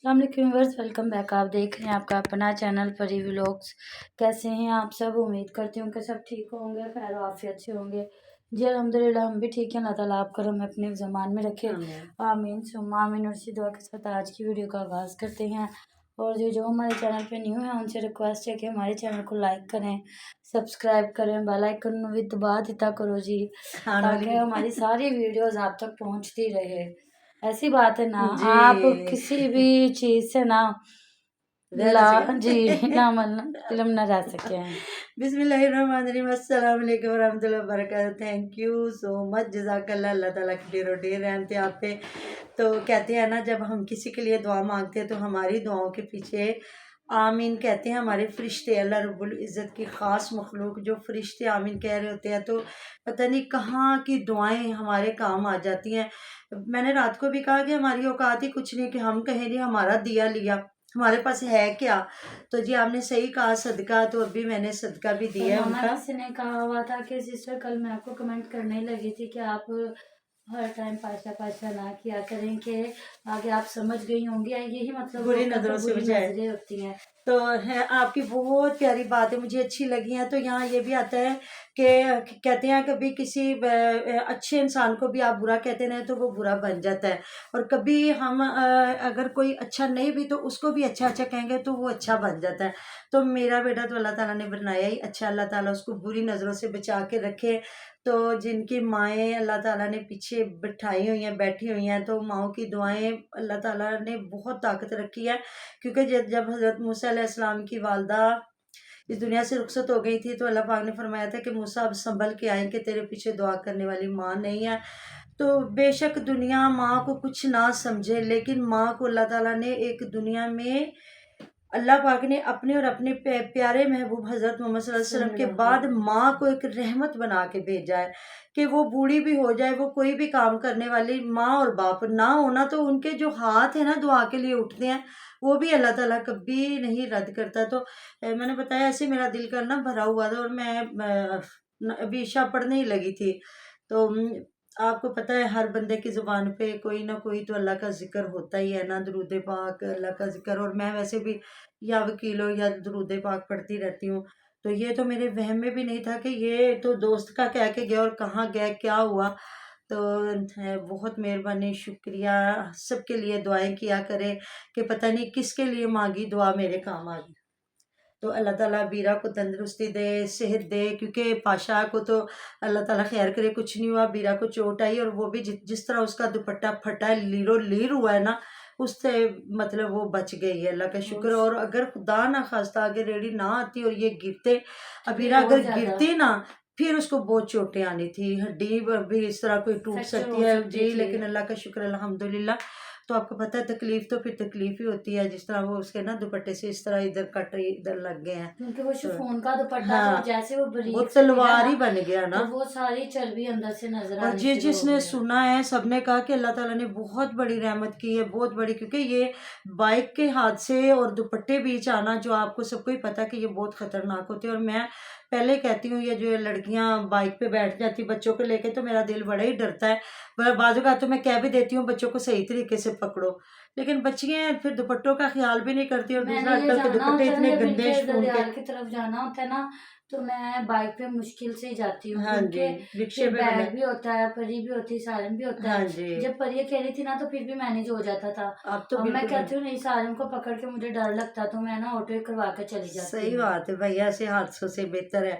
Viewers, welcome back. आप देख रहे हैं आपका अपना चैनल परी व्लॉग्स। कैसे हैं आप सब? उम्मीद करती हूँ कि सब ठीक होंगे, खैर आफियत से होंगे। जी अल्हम्दुलिल्लाह, हम भी ठीक हैं। अल्लाह ताला आप करम अपने ज़मान में रखे, आमीन सुम्मा आमीन। और इसी दुआ के साथ आज की वीडियो का आगाज़ करते हैं। और जो हमारे चैनल पे न्यू है उनसे रिक्वेस्ट है कि हमारे चैनल को लाइक करें, सब्सक्राइब करें, बेल आइकन भी दबा देता करो जी, ताकि हमारी सारी वीडियोस आप तक पहुंचती रहे। ऐसी बात है ना, जी आप किसी भी चीज़ से ना जी ना इलम ना रह सके हैं। बिस्मिल्लाहिर्रहमानिर्रहीम, अस्सलाम वालेकुम वरहमतुल्लाहि वबरकातुहू। थैंक यू सो मच, जज़ाकल्लाह। अल्लाह ताला की ढेरों ढेर रहमतें आप पे। तो कहते हैं ना, जब हम किसी के लिए दुआ मांगते हैं तो हमारी दुआओं के पीछे आमीन कहते हैं हमारे फरिश्ते, अल्लाह रब्बुल इज़्ज़त की ख़ास मखलूक जो फरिश्ते आमीन कह रहे होते हैं। तो पता नहीं कहाँ की दुआएं हमारे काम आ जाती हैं। मैंने रात को भी कहा कि हमारी औकात ही कुछ नहीं कि हम कहें जी हमारा दिया लिया, हमारे पास है क्या। तो जी आपने सही कहा, सदका तो अभी मैंने सदका भी दिया है उनका। किसी ने कहा हुआ था कि सिस्टर, कल मैं आपको कमेंट करने लगी थी कि आप हर टाइम पाशा पाशा ना किया करें, कि आगे आप समझ गई होंगी, यही मतलब बुरी नज़रों से बुरी बचाए। नजरें होती हैं। तो है आपकी बहुत प्यारी बात है, मुझे अच्छी लगी है। तो यहाँ ये भी आता है कि कहते हैं कभी किसी अच्छे इंसान को भी आप बुरा कहते हैं तो वो बुरा बन जाता है, और कभी हम अगर कोई अच्छा नहीं भी तो उसको भी अच्छा अच्छा कहेंगे तो वो अच्छा बन जाता है। तो मेरा बेटा तो अल्लाह ताला ने बनाया ही अच्छा, अल्लाह ताला उसको बुरी नज़रों से बचा के रखे। तो जिनकी माएँ अल्लाह ताला ने पीछे बिठाई हुई हैं, बैठी हुई हैं, तो माओं की दुआएं अल्लाह ताला ने बहुत ताकत रखी है। क्योंकि जब हज़रत मूसा अलैहिस्सलाम की वालदा इस दुनिया से रुखसत हो गई थी तो अल्लाह पाक ने फरमाया था कि मूसा अब संभल के आए कि तेरे पीछे दुआ करने वाली माँ नहीं है। तो बेशक दुनिया माँ को कुछ ना समझे, लेकिन माँ को अल्लाह ताला ने एक दुनिया में, अल्लाह पाक ने अपने और अपने प्यारे महबूब हज़रत मोहम्मद सल्लल्लाहु अलैहि वसल्लम के बाद माँ को एक रहमत बना के भेजा है कि वो बूढ़ी भी हो जाए, वो कोई भी काम करने वाली माँ और बाप ना होना तो उनके जो हाथ है ना दुआ के लिए उठते हैं, वो भी अल्लाह ताला कभी नहीं रद्द करता। तो मैंने बताया ऐसे मेरा दिल करना भरा हुआ था और मैं अभी इशा पढ़ने ही लगी थी। तो आपको पता है हर बंदे की ज़ुबान पे कोई ना कोई तो अल्लाह का ज़िक्र होता ही है ना, दरूद पाक अल्लाह का ज़िक्र। और मैं वैसे भी या वकीलों या दरूद पाक पढ़ती रहती हूँ। तो ये तो मेरे वहम में भी नहीं था कि ये तो दोस्त का कह के गया और कहाँ गया क्या हुआ। तो बहुत मेहरबानी, शुक्रिया। सबके लिए दुआएं किया करें कि पता नहीं किसके लिए मांगी दुआ मेरे काम आ गई। तो अल्लाह ताला बीरा को तंदुरुस्ती दे, सेहत दे, क्योंकि पाशाह को तो अल्लाह ताला खैर करे कुछ नहीं हुआ, बीरा को चोट आई और वो भी जिस तरह उसका दुपट्टा फटा है, लीरो लीर हुआ है ना, उससे मतलब वो बच गई है, अल्लाह का शुक्र। और अगर खुदा ना खास्ता आगे रेडी ना आती और ये गिरते, अबीरा अगर गिरती ना फिर उसको बहुत चोटें आनी थी, हड्डी भी इस तरह कोई टूट सकती है जी। लेकिन अल्लाह का शुक्र अल्हम्दुलिल्लाह। तो आपको पता है तकलीफ तो फिर तकलीफ ही होती है, जिस तरह वो उसके ना दुपट्टे से इस तरह इधर कट रही इधर लग गए हैं, क्योंकि वो शिफॉन का दुपट्टा हाँ, तो जैसे वो वो बारीक से तलवार ही बन गया ना। तो वो सारी चर्बी अंदर से नजर और आनी शुरू हो जिसने गई। सुना है सबने कहा कि अल्लाह ताला ने बहुत बड़ी रहमत की है, बहुत बड़ी, क्योंकि ये बाइक के हादसे और दुपट्टे बीच आना जो आपको सबको ही पता है कि ये बहुत खतरनाक होते हैं। और मैं पहले कहती हूँ ये जो लड़कियां बाइक पे बैठ जाती बच्चों को लेके तो मेरा दिल बड़ा ही डरता है। बाजू का तो मैं कह भी देती हूँ बच्चों को सही तरीके से पकड़ो, लेकिन बच्चियां फिर दुपट्टों का ख्याल भी नहीं करती। और दूसरा आजकल के दुपट्टे इतने गंदे शिफॉन के। की तरफ जाना होता है ना, तो मैं बाइक पे मुश्किल से ही जाती हूँ, हाँ जी, क्योंकि रिक्शे पे बैग भी होता है, परी भी होती है, सालन भी होता हाँ है। जी, जब परी कह रही थी ना तो फिर भी मैनेज हो जाता था। आप तो अब मैं बिल्कुल कहती हूँ नहीं, सालन को पकड़ के मुझे डर लगता, तो मैं ना ऑटो करवा के चली जाती सही हूँ। बात है भाई, ऐसे हादसों से बेहतर है।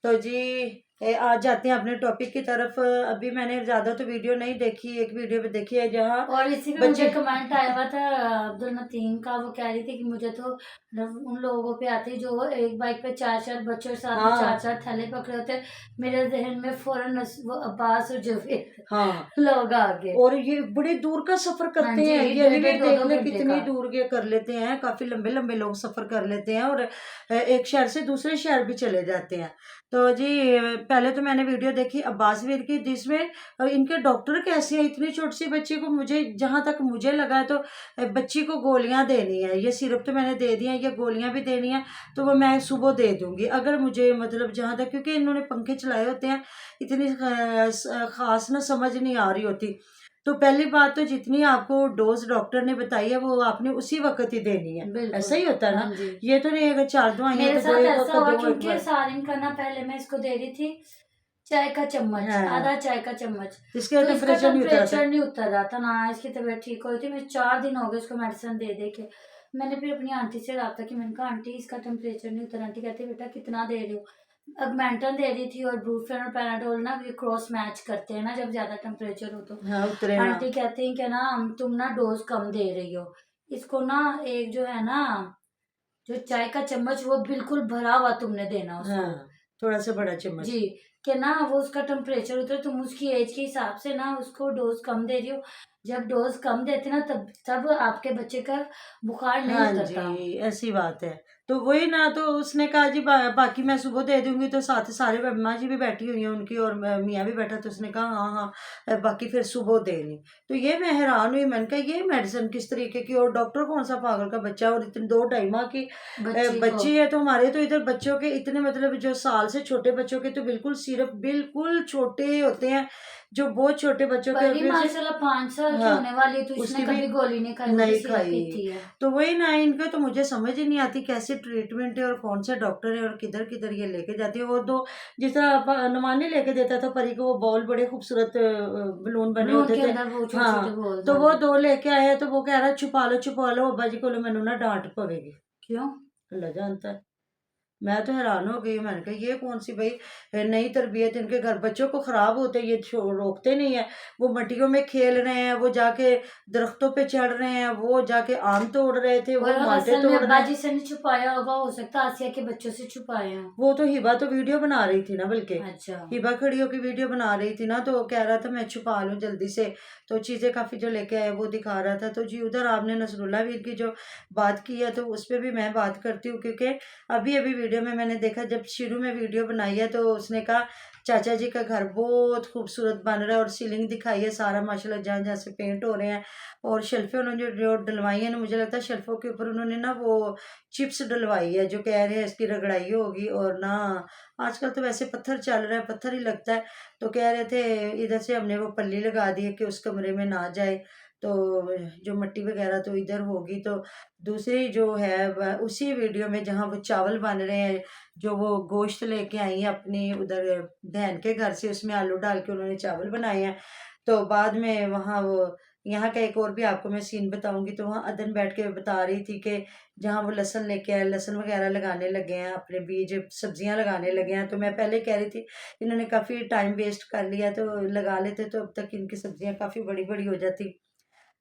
तो जी आज जाते हैं अपने टॉपिक की तरफ। अभी मैंने ज्यादा तो वीडियो नहीं देखी, एक वीडियो पे देखी है जहाँ और इसी पे मुझे कमेंट आया हुआ था अब्दुल मतीन का, वो कह रही थी कि मुझे तो उन लोगों पे आती जो एक बाइक पे चार चार बच्चों के साथ में चार चार थैले पकड़े होते, मेरे जहन में फौरन वो अब्बास और जुबैर हाँ लोग आ गए। और ये बड़े दूर का सफर करते हैं, ये अभी भी देख ले कितनी दूर के कर लेते हैं, काफी लंबे लंबे लोग सफर कर लेते हैं और एक शहर से दूसरे शहर भी चले जाते हैं। तो जी पहले तो मैंने वीडियो देखी अब्बास वीर की, जिसमें इनके डॉक्टर कैसे हैं, इतनी छोटी सी बच्ची को, मुझे जहां तक मुझे लगा तो बच्ची को गोलियां देनी है, ये सिरप तो मैंने दे दिया, ये गोलियां भी देनी है, तो वो मैं सुबह दे दूंगी अगर मुझे मतलब जहां तक, क्योंकि इन्होंने पंखे चलाए होते हैं, इतनी खास ना समझ नहीं आ रही होती। तो पहली बात तो जितनी आपको डोज डॉक्टर ने बताई है वो आपने उसी वक्त ही देनी है, बिल्कुल। ऐसा ही होता है हाँ ना। जी। ये तो नहीं अगर 4 दवाइयाँ मेरे तो साथ 2 एक ऐसा वक्त हुआ 2 एक क्योंकि बार। सारिन का ना पहले मैं इसको दे रही थी चाय का चम्मच, हाँ, आधा चाय का चम्मच, इसका तो इसका टेम्परेचर नहीं उतरा था। टेम्परेचर नहीं उतर रहा था, ना इसकी तबीयत ठीक हो रही थी। मैं 4 दिन हो गए इसको मेडिसिन दे दे के। मैंने फिर अपनी आंटी से रहा कि मैंने कहा आंटी इसका टेम्परेचर नहीं उतरा। आंटी कहती बेटा कितना दे रही हो। अगमेंटन दे रही थी और ब्रूफेन और पैराडोल ना ये क्रॉस मैच करते हैं ना जब ज्यादा टेम्परेचर हो तो। हाँ, उतरे ना। आंटी कहती हैं कि ना तुम ना डोज कम दे रही हो। इसको ना एक जो है ना जो चाय का चम्मच वो बिल्कुल भरा हुआ तुमने देना उसको। हाँ, थोड़ा सा बड़ा चम्मच। जी, कि ना वो उसका टेम्परेचर उतरे, तुम उसकी एज के हिसाब से ना उसको डोज कम दे रही हो। जब डोज कम देते ना तब आपके बच्चे का बुखार नहीं हाँ उतरता। जी, ऐसी बात है। तो वही ना, तो उसने कहा जी बाकी मैं सुबह दे दूंगी, तो साथ सारे अम्मा जी भी बैठी हुई हैं उनकी और मियाँ भी बैठा, तो उसने कहा हाँ हाँ बाकी फिर सुबह दे ली। तो ये मैं हैरान हुई, मैंने कहा ये मेडिसिन किस तरीके की, और डॉक्टर कौन सा पागल का बच्चा, और इतने 2-2.5 माह की बच्ची को बच्ची है। तो हमारे तो इधर बच्चों के इतने मतलब जो साल से छोटे बच्चों के तो बिल्कुल सिर्फ बिल्कुल छोटे होते हैं, जो बहुत छोटे बच्चों के परी होते हैं माशाल्लाह 5 साल की हाँ, होने वाली है, तो इसने उसकी भी कभी गोली नहीं खाई, वो भी नहीं सिरप खाई। पीती है। तो वही ना, इनका तो मुझे समझ ही नहीं आती कैसे ट्रीटमेंट है और कौन सा डॉक्टर है और किधर किधर ये लेके जाती है। और दो जिस तरह नुमानी लेके देता था परी को, वो बॉल बड़े खूबसूरत बलून बने बलून होते के थे। अंदर वो छोटे छोटे हाँ, बॉल। तो हाँ वो जी। 2 लेके आया, तो वो कह रहा छुपा लो अब्बा जी को, मैनू ना डांट पवेगी। क्यों? अल्लाह जानता है। मैं तो हैरान हो गई, मैंने कहा ये कौन सी भाई नई तरबियत, इनके घर बच्चों को खराब होते ये रोकते नहीं है। वो मट्टियों में खेल रहे हैं, वो जाके दरख्तों पे चढ़ रहे हैं, वो जाके आम तोड़ रहे थे, और वो माल्टे असल में तोड़ रहे अब्बा हैं। जी से नहीं छुपाया होगा, हो सकता है आसिया के बच्चों से छुपाए हो। वो तो हिबा तो वीडियो बना रही थी ना, बल्कि अच्छा। हिबा खड़ी होकर वीडियो बना रही थी ना, तो वो कह रहा था मैं छुपा लूं जल्दी से, तो चीजें काफी जो लेके आए वो दिखा रहा था। तो जी उधर आपने नसरुल्ला वीर की जो बात की है, तो उस पर भी मैं बात करती हूँ, क्योंकि अभी अभी वीडियो में मैंने देखा, जब शुरू में वीडियो बनाई है तो उसने कहा चाचा जी का घर बहुत खूबसूरत बन रहा है, और सीलिंग दिखाई है सारा माशाल्लाह, जहाँ जहाँ से पेंट हो रहे हैं, और शेल्फे उन्होंने जो डलवाई है ना, मुझे लगता है शेल्फों के ऊपर उन्होंने ना वो चिप्स डलवाई है, जो कह रहे हैं इसकी रगड़ाई होगी। और ना आजकल तो वैसे पत्थर चल रहा है, पत्थर ही लगता है, तो कह रहे थे इधर से हमने वो पल्ली लगा दी है कि उस कमरे में ना जाए, तो जो मिट्टी वगैरह तो इधर होगी। तो दूसरी जो है उसी वीडियो में जहाँ वो चावल बन रहे हैं, जो वो गोश्त लेके आई है अपनी उधर बहन के घर से, उसमें आलू डाल के उन्होंने चावल बनाए हैं। तो बाद में वहाँ वो यहाँ का एक और भी आपको मैं सीन बताऊंगी, तो वहाँ अदन बैठ के बता रही थी कि जहाँ वो लहसुन लेके आए, लहसुन वगैरह लगाने लगे हैं, अपने बीज सब्जियां लगाने लगे हैं। तो मैं पहले कह रही थी इन्होंने काफ़ी टाइम वेस्ट कर लिया, तो लगा लेते तो अब तक इनकी सब्जियां काफ़ी बड़ी बड़ी हो जाती।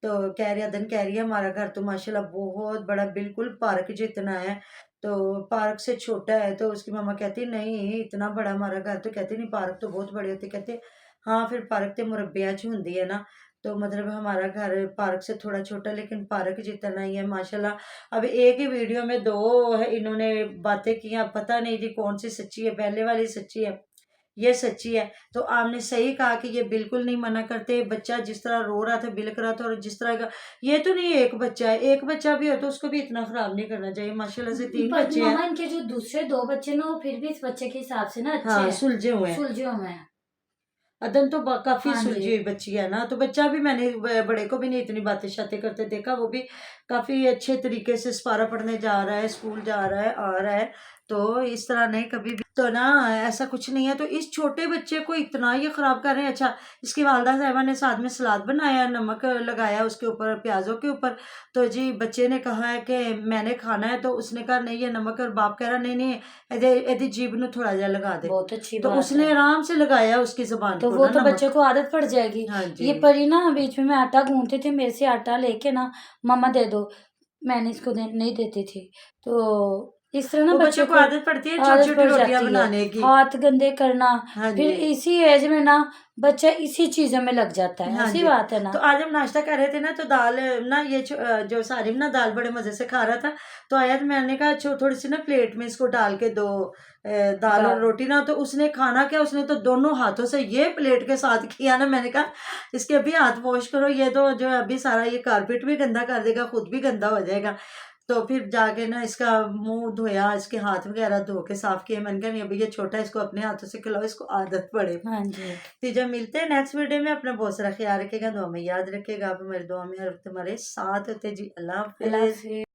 तो कह रही अदन कह रही है हमारा घर तो माशाल्लाह बहुत बड़ा, बिल्कुल पार्क जितना है, तो पार्क से छोटा है। तो उसकी मामा कहती नहीं इतना बड़ा हमारा घर, तो कहती नहीं पार्क तो बहुत बड़े होते। कहते हाँ फिर पार्क तो मुरब्बिया च हुंदी है ना, तो मतलब हमारा घर पार्क से थोड़ा छोटा, लेकिन पार्क जितना ही है माशाल्लाह। अब एक ही वीडियो में 2 है इन्होंने बातें की हैं, अब पता नहीं जी कौन सी सच्ची है, पहले वाली सच्ची है ये सच्ची है। तो आपने सही कहा कि ये बिल्कुल नहीं मना करते, बच्चा जिस तरह रो रहा था बिलक रहा था, और जिस तरह का ये तो नहीं एक बच्चा है, एक बच्चा भी हो तो उसको भी इतना खराब नहीं करना चाहिए। माशाल्लाह से 3 पर बच्चे मामा हैं। इनके जो दूसरे 2 बच्चे ना वो फिर भी इस बच्चे के हिसाब से ना अच्छे हाँ, हैं, सुलझे हुए हैं। सुलझे हुए हैं। अदन तो काफी हाँ जी। सुलझी हुई बच्ची है ना, तो बच्चा भी मैंने बड़े को भी नहीं इतनी बातें शातें करते देखा, वो भी काफी अच्छे तरीके से सपारा पढ़ने जा रहा है, स्कूल जा रहा है, आ रहा है। तो इस तरह नहीं कभी भी तो ना ऐसा कुछ नहीं है। तो इस छोटे बच्चे को इतना ये खराब कर रहे हैं। अच्छा, इसकी वालदा साहिबा ने साथ में सलाद बनाया, नमक लगाया उसके ऊपर, प्याजों के ऊपर। तो जी बच्चे ने कहा है कि मैंने खाना है, तो उसने कहा नहीं ये नमक, और बाप कह रहा नहीं नहीं एदी जीभ ਨੂੰ थोड़ा जा लगा दे। बहुत अच्छी तो बात उसने है। आराम से लगाया उसकी जुबान तो को वो ना तो बच्चे नमक। को आदत पड़ जाएगी। हाँ जी। ये परी ना बीच में मैं आटा गूंथती थी, मेरे से आटा लेके ना मम्मा दे दो, मैंने इसको नहीं देती थी। तो इस तरह ना वो बच्चे बच्चों को को आदत पड़ती है छोटी आदत छोटी पड़ रोटियां जाती है, बनाने की। हाथ गंदे करना। हाँ फिर जी। इसी एज में ना बच्चा इसी चीजों में लग जाता है, हाँ ऐसी जी। बात है ना। तो आज हम नाश्ता कर रहे थे ना, तो दाल ना ये जो सारिम ना दाल बड़े मजे से खा रहा था, तो आया तो मैंने कहा थोड़ी सी ना प्लेट में इसको डाल के दो दाल और दाल रोटी ना। तो उसने खाना क्या, उसने तो दोनों हाथों से ये प्लेट के साथ किया ना। मैंने कहा इसके अभी हाथ वॉश करो, ये तो जो है अभी सारा ये कारपेट भी गंदा कर देगा, खुद भी गंदा हो जाएगा। तो फिर जाके ना इसका मुंह धोया, इसके हाथ वगैरह धो के साफ किए। मैंने कहा नहीं अभी ये छोटा है, इसको अपने हाथों से खिलाओ, इसको आदत पड़े। हाँ जी। तो जब मिलते हैं नेक्स्ट वीडियो में, अपना बहुत सारा ख्याल रखेगा, दुआ में याद रखेगा, आप हमारी दुआ में हर वक्त हमारे साथ होते जी। अल्लाह अल्लाह हाफिज। हाफिज़।